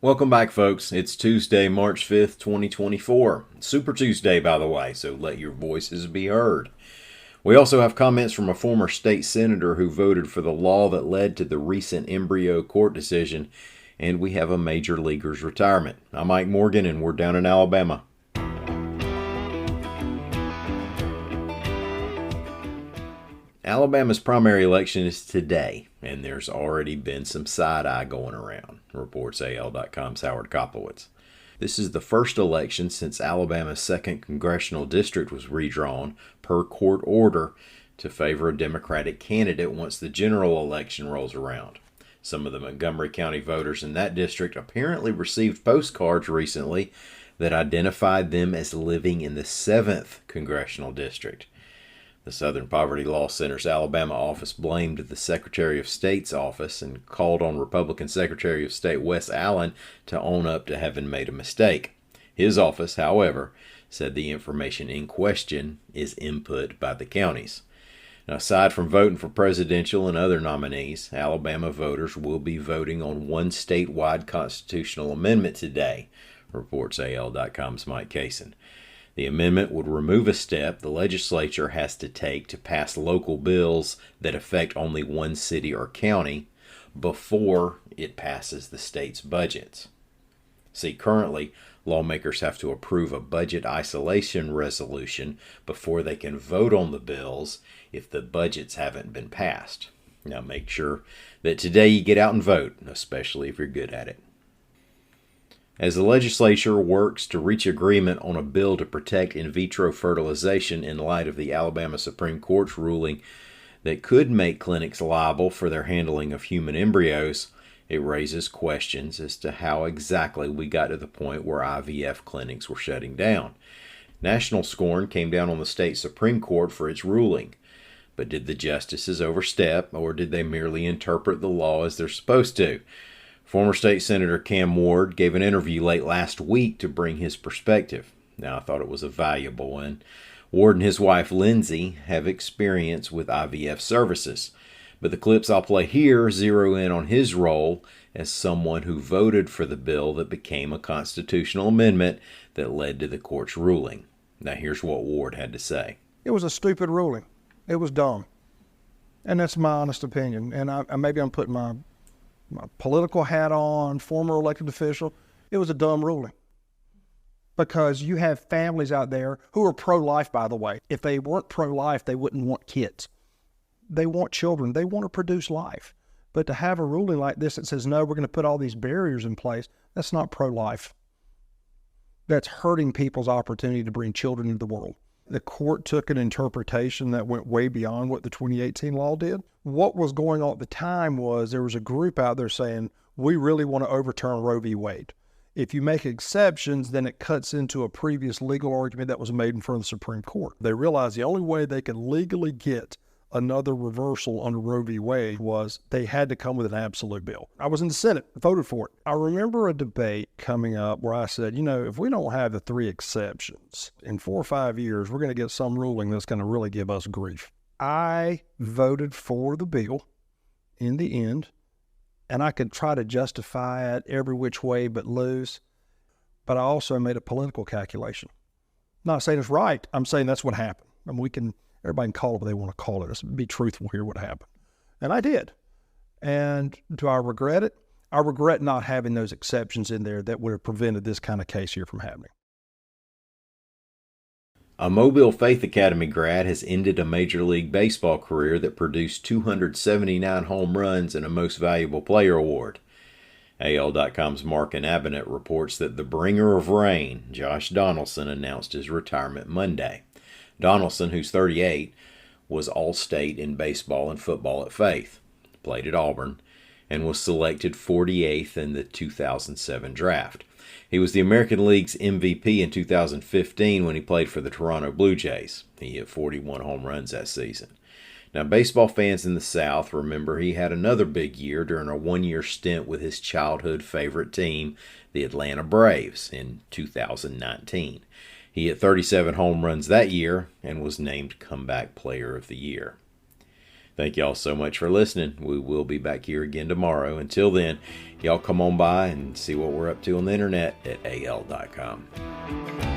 Welcome back, folks. It's Tuesday, March 5th, 2024. Super Tuesday, by the way, so let your voices be heard. We also have comments from a former state senator who voted for the law that led to the recent embryo court decision, and we have a major leaguer's retirement. I'm Mike Morgan, and we're down in Alabama. Alabama's primary election is today, and there's already been some side-eye going around, reports AL.com's Howard Koplowitz. This is the first election since Alabama's 2nd congressional district was redrawn, per court order, to favor a Democratic candidate once the general election rolls around. Some of the Montgomery County voters in that district apparently received postcards recently that identified them as living in the 7th congressional district. The Southern Poverty Law Center's Alabama office blamed the Secretary of State's office and called on Republican Secretary of State Wes Allen to own up to having made a mistake. His office, however, said the information in question is input by the counties. Now, aside from voting for presidential and other nominees, Alabama voters will be voting on one statewide constitutional amendment today, reports AL.com's Mike Cason. The amendment would remove a step the legislature has to take to pass local bills that affect only one city or county before it passes the state's budgets. See, currently, lawmakers have to approve a budget isolation resolution before they can vote on the bills if the budgets haven't been passed. Now, make sure that today you get out and vote, especially if you're good at it. As the legislature works to reach agreement on a bill to protect in vitro fertilization in light of the Alabama Supreme Court's ruling that could make clinics liable for their handling of human embryos, it raises questions as to how exactly we got to the point where IVF clinics were shutting down. National scorn came down on the state Supreme Court for its ruling. But did the justices overstep, or did they merely interpret the law as they're supposed to? Former State Senator Cam Ward gave an interview late last week to bring his perspective. Now, I thought it was a valuable one. Ward and his wife, Lindsay, have experience with IVF services. But the clips I'll play here zero in on his role as someone who voted for the bill that became a constitutional amendment that led to the court's ruling. Now, here's what Ward had to say. It was a stupid ruling. It was dumb. And that's my honest opinion. And maybe I'm putting my political hat on, former elected official. It was a dumb ruling. Because you have families out there who are pro-life, by the way. If they weren't pro-life, they wouldn't want kids. They want children. They want to produce life. But to have a ruling like this that says, no, we're going to put all these barriers in place, that's not pro-life. That's hurting people's opportunity to bring children into the world. The court took an interpretation that went way beyond what the 2018 law did. What was going on at the time was there was a group out there saying, we really want to overturn Roe v. Wade. If you make exceptions, then it cuts into a previous legal argument that was made in front of the Supreme Court. They realized the only way they could legally get another reversal under Roe v. Wade was they had to come with an absolute bill. I was in the Senate, voted for it. I remember a debate coming up where I said, if we don't have the 3 exceptions, in 4 or 5 years, we're going to get some ruling that's going to really give us grief. I voted for the bill in the end, and I could try to justify it every which way but lose, but I also made a political calculation. Not saying it's right. I'm saying that's what happened. I mean, everybody can call it what they want to call it. Let's be truthful here what happened. And I did. And do I regret it? I regret not having those exceptions in there that would have prevented this kind of case here from happening. A Mobile Faith Academy grad has ended a Major League Baseball career that produced 279 home runs and a Most Valuable Player award. AL.com's Mark Inabinet reports that the bringer of rain, Josh Donaldson, announced his retirement Monday. Donaldson, who's 38, was All-State in baseball and football at Faith, played at Auburn, and was selected 48th in the 2007 draft. He was the American League's MVP in 2015 when he played for the Toronto Blue Jays. He hit 41 home runs that season. Now, baseball fans in the South remember he had another big year during a one-year stint with his childhood favorite team, the Atlanta Braves, in 2019. He hit 37 home runs that year and was named Comeback Player of the Year. Thank y'all so much for listening. We will be back here again tomorrow. Until then, y'all come on by and see what we're up to on the internet at al.com.